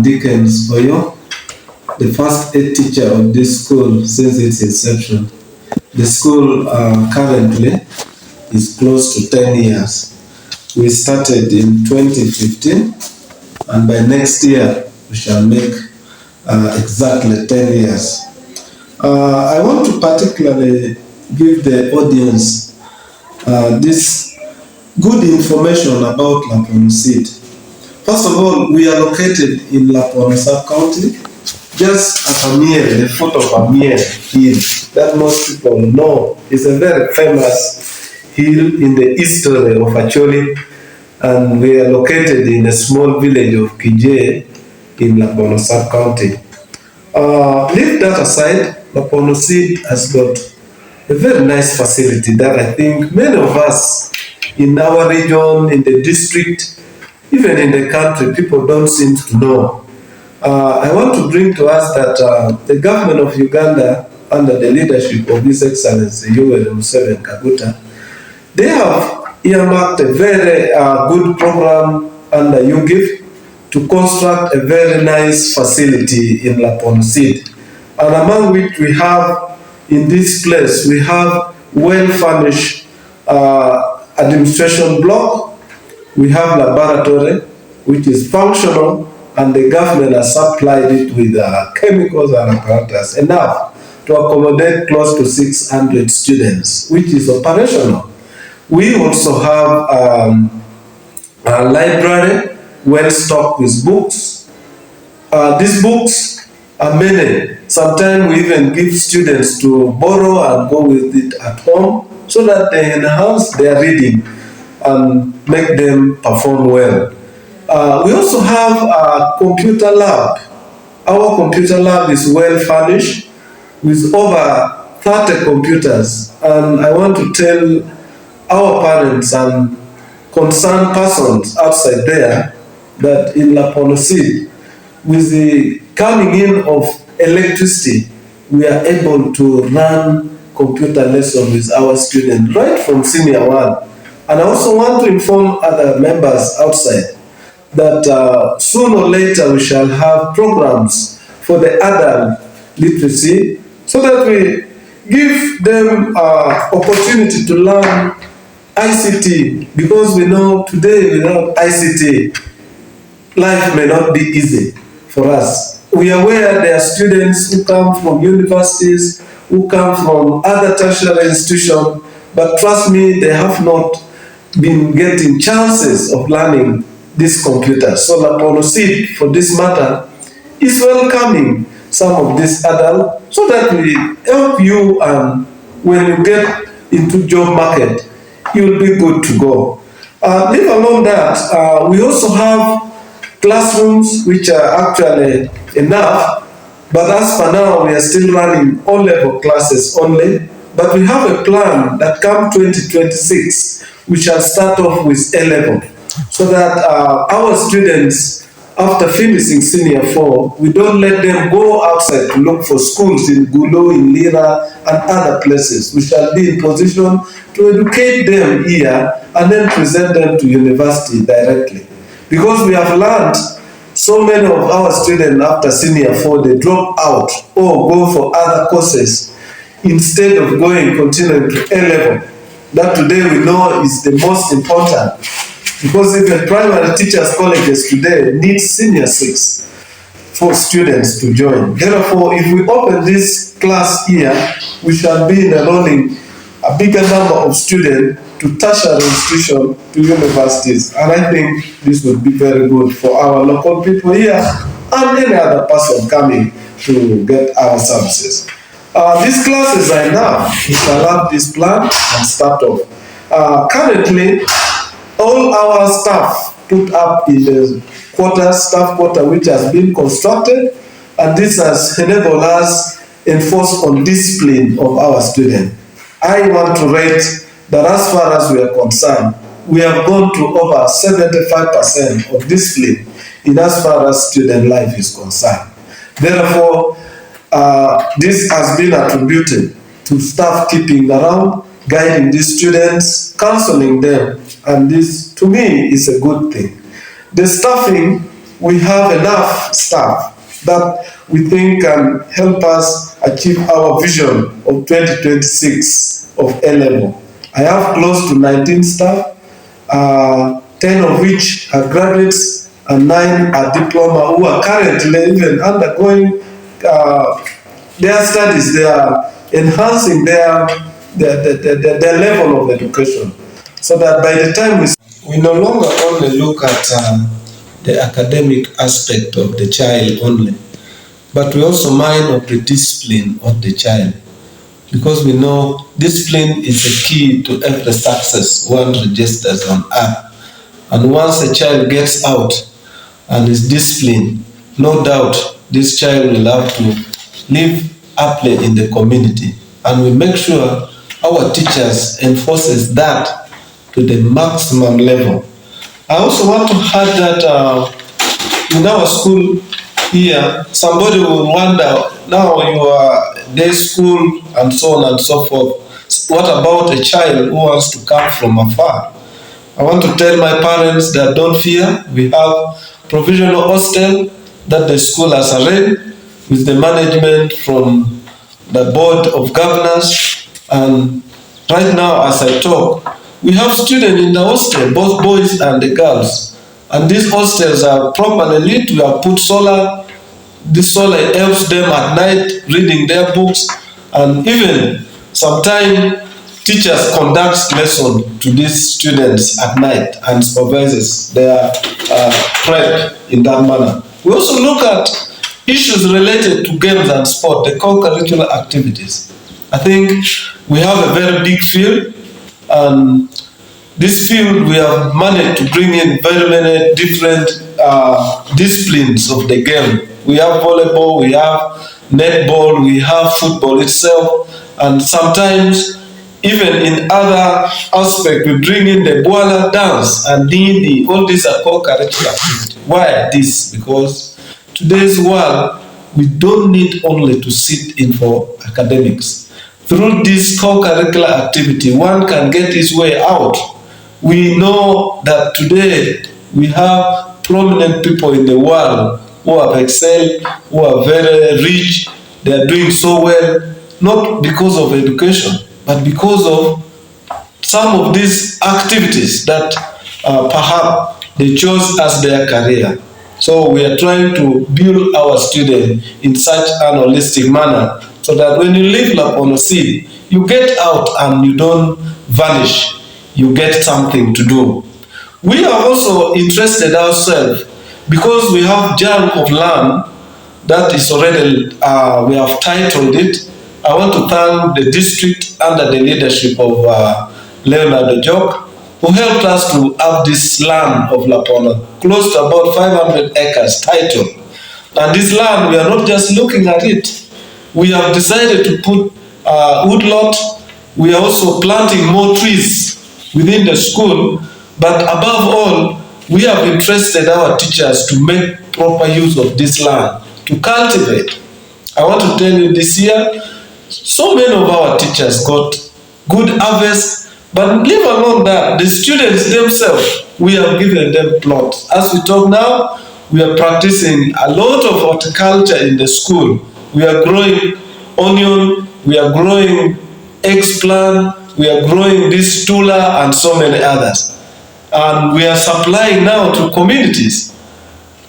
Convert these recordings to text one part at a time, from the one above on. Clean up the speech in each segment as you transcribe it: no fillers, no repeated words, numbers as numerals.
Dickens Oyo, the first head teacher of this school since its inception. The school currently is close to 10 years. We started in 2015, and by next year we shall make exactly 10 years. I want to particularly give the audience this good information about Lapono Seed. First of all, we are located in Lapono Sub County, just at Amir, the foot of Amir Hill, that most people know is a very famous hill in the history of Acholi, and we are located in a small village of Kije in Lapono Sub County. Leave that aside, Lapono Seed has got a very nice facility that I think many of us in our region, in the district, even in the country, people don't seem to know. I want to bring to us that the government of Uganda, under the leadership of His Excellency Yoweri Museveni Kaguta, they have earmarked a very good program under UGIF to construct a very nice facility in Lapono Seed. And among which we have in this place, we have well-furnished administration block. We have laboratory, which is functional, and the government has supplied it with chemicals and apparatus enough to accommodate close to 600 students, which is operational. We also have a library well stocked with books. These books are many. Sometimes we even give students to borrow and go with it at home so that they enhance their reading and make them perform well. We also have a computer lab. Our computer lab is well furnished with over 30 computers. And I want to tell our parents and concerned persons outside there that in Lapono Seed, with the coming in of electricity, we are able to run computer lessons with our students right from senior one. And I also want to inform other members outside that sooner or later we shall have programs for the adult literacy so that we give them opportunity to learn ICT, because we know today without ICT, life may not be easy for us. We are aware there are students who come from universities, who come from other tertiary institutions, but trust me, they have not been getting chances of learning this computer. So Lapono Seed, for this matter, is welcoming some of these adults so that we help you, and when you get into job market, you'll be good to go. Leave alone that, we also have classrooms which are actually enough, but as for now, we are still running O-level classes only, but we have a plan that come 2026, we shall start off with A-level, so that our students, after finishing senior 4, we don't let them go outside to look for schools in Gulo, in Lira, and other places. We shall be in position to educate them here and then present them to university directly. Because we have learned so many of our students after senior 4, they drop out or go for other courses instead of continuing to A-level. That today we know is the most important, because even primary teachers colleges today need senior 6 for students to join. Therefore, if we open this class here, we shall be enrolling a bigger number of students to tertiary institutions, to universities, and I think this would be very good for our local people here and any other person coming to get our services. These classes are enough. We shall have this plan and start off. Currently, all our staff put up in the staff quarter which has been constructed, and this has enabled us enforce on discipline of our students. I want to rate that as far as we are concerned, we have gone to over 75% of discipline in as far as student life is concerned. Therefore, this has been attributed to staff keeping around, guiding these students, counseling them, and this, to me, is a good thing. The staffing we have enough staff that we think can help us achieve our vision of 2026 of A-level. I have close to 19 staff, 10 of which are graduates and 9 are diploma who are currently even undergoing their studies. They are enhancing their level of education, so that by the time we no longer only look at the academic aspect of the child only, but we also mind of the discipline of the child, because we know discipline is the key to every success one registers on earth. And once a child gets out and is disciplined, no doubt this child will have to live happily in the community. And we make sure our teachers enforces that to the maximum level. I also want to add that in our school here, somebody will wonder, now you are day school and so on and so forth. What about a child who wants to come from afar? I want to tell my parents that don't fear. We have provisional hostel that the school has arranged with the management from the board of governors. And right now, as I talk, we have students in the hostel, both boys and the girls. And these hostels are properly lit. We have put solar. This solar helps them at night reading their books. And even sometimes teachers conduct lessons to these students at night and supervises their prep in that manner. We also look at issues related to games and sport, the co-curricular activities. I think we have a very big field, and this field we have managed to bring in very many different disciplines of the game. We have volleyball, we have netball, we have football itself, and sometimes even in other aspects we bring in the Bwala dance and Dindi. All these are co-curricular activities. Why this? Because today's world, we don't need only to sit in for academics. Through this co-curricular activity, one can get his way out. We know that today we have prominent people in the world who have excelled, who are very rich. They are doing so well, not because of education, but because of some of these activities that perhaps they chose as their career. So we are trying to build our students in such an holistic manner, so that when you leave Lapono Sub, you get out and you don't vanish. You get something to do. We are also interested ourselves because we have chunk of land that is already, we have titled it. I want to thank the district under the leadership of Leonardo Jok, who helped us to have this land of Lapono, close to about 500 acres titled. And this land, we are not just looking at it. We have decided to put woodlot. We are also planting more trees within the school. But above all, we have interested our teachers to make proper use of this land, to cultivate. I want to tell you this year, so many of our teachers got good harvest, but leave alone that, the students themselves, we have given them plots. As we talk now, we are practicing a lot of horticulture in the school. We are growing onion, we are growing eggplant, we are growing this tula and so many others. And we are supplying now to communities.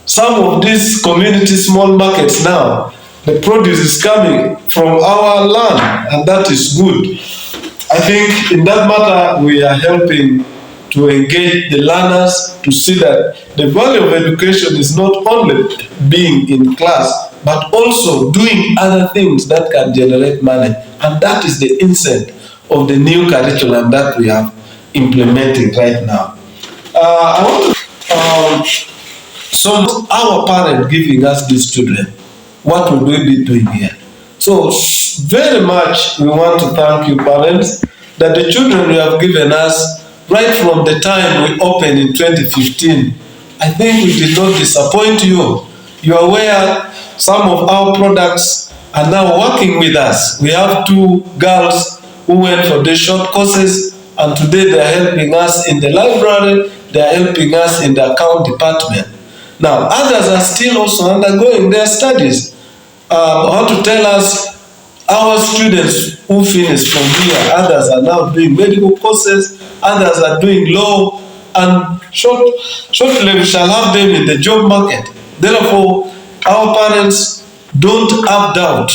Some of these community small markets now, the produce is coming from our land, and that is good. I think in that matter, we are helping to engage the learners to see that the value of education is not only being in class, but also doing other things that can generate money. And that is the incentive of the new curriculum that we are implementing right now. I want to, so our parents giving us these children, what would we be doing here? So very much we want to thank you parents, that the children you have given us right from the time we opened in 2015, I think we did not disappoint you. You are aware some of our products are now working with us. We have 2 girls who went for the short courses, and today they are helping us in the library, they are helping us in the account department. Now, others are still also undergoing their studies. I want to tell us our students who finish from here, others are now doing medical courses, others are doing law, and shortly we shall have them in the job market. Therefore, our parents don't have doubt.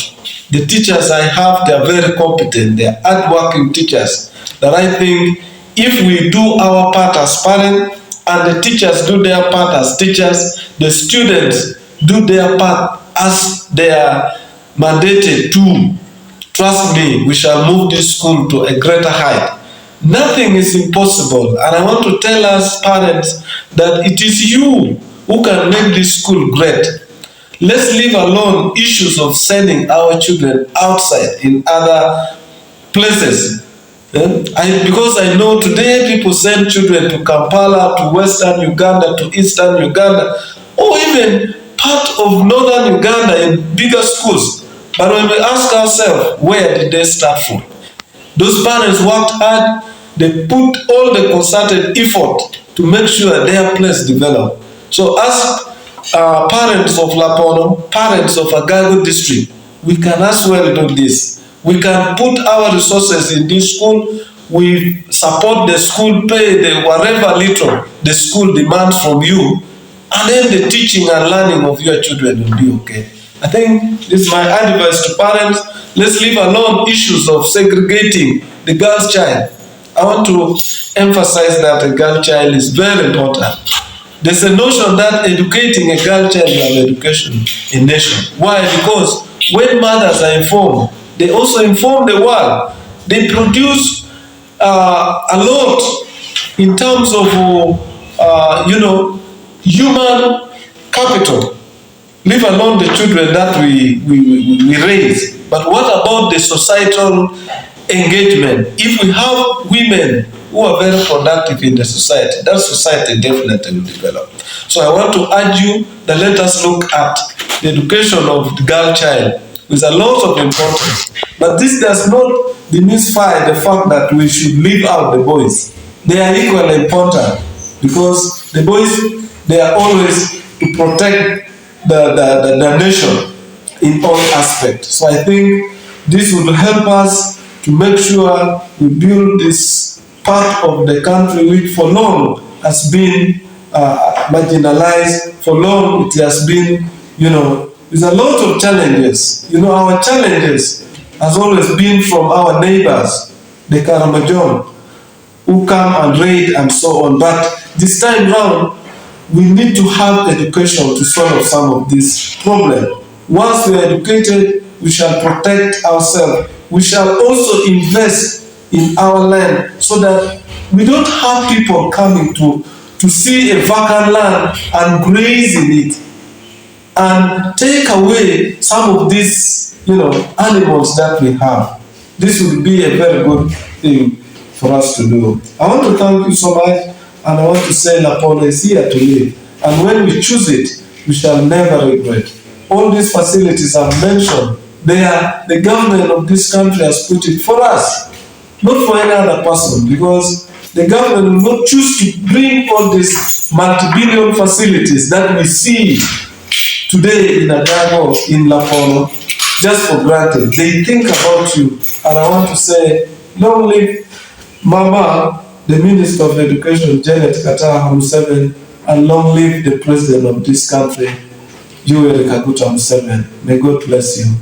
The teachers I have, they are very competent, they are hardworking teachers. That I think if we do our part as parents, and the teachers do their part as teachers, the students do their part as they are mandated to, trust me, we shall move this school to a greater height. Nothing is impossible, and I want to tell us parents that it is you who can make this school great. Let's leave alone issues of sending our children outside in other places. Because I know today people send children to Kampala, to Western Uganda, to Eastern Uganda, or even part of Northern Uganda in bigger schools. But when we ask ourselves, where did they start from? Those parents worked hard, they put all the concerted effort to make sure their place developed. So as parents of Lapono, parents of Agago District, we can as well do this. We can put our resources in this school, we support the school, pay the whatever little the school demands from you, and then the teaching and learning of your children will be okay. I think this is my advice to parents. Let's leave alone issues of segregating the girl's child. I want to emphasize that a girl child is very important. There's a notion that educating a girl child is education in nation. Why? Because when mothers are informed, they also inform the world. They produce a lot in terms of, human capital. Leave alone the children that we raise. But what about the societal engagement? If we have women who are very productive in the society, that society definitely will develop. So I want to urge you that let us look at the education of the girl child with a lot of importance. But this does not demystify the fact that we should leave out the boys. They are equally important because the boys, they are always to protect the nation in all aspects. So I think this will help us to make sure we build this part of the country which for long has been marginalized, for long it has been, there's a lot of challenges. Our challenges has always been from our neighbors, the Karamajon, who come and raid and so on. But this time round, we need to have education to solve some of these problems. Once we are educated, we shall protect ourselves. We shall also invest in our land so that we don't have people coming to see a vacant land and graze in it and take away some of these, animals that we have. This would be a very good thing for us to do. I want to thank you so much, and I want to say Lapono is here to live. And when we choose it, we shall never regret. All these facilities I've mentioned, the government of this country has put it for us, not for any other person, because the government will not choose to bring all these multi-billion facilities that we see today in Agago, in Lapono, just for granted. They think about you, and I want to say, long live Mama, the Minister of Education, Janet Kataha Museveni, and long live the President of this country, Yoweri Kaguta Museveni. May God bless you.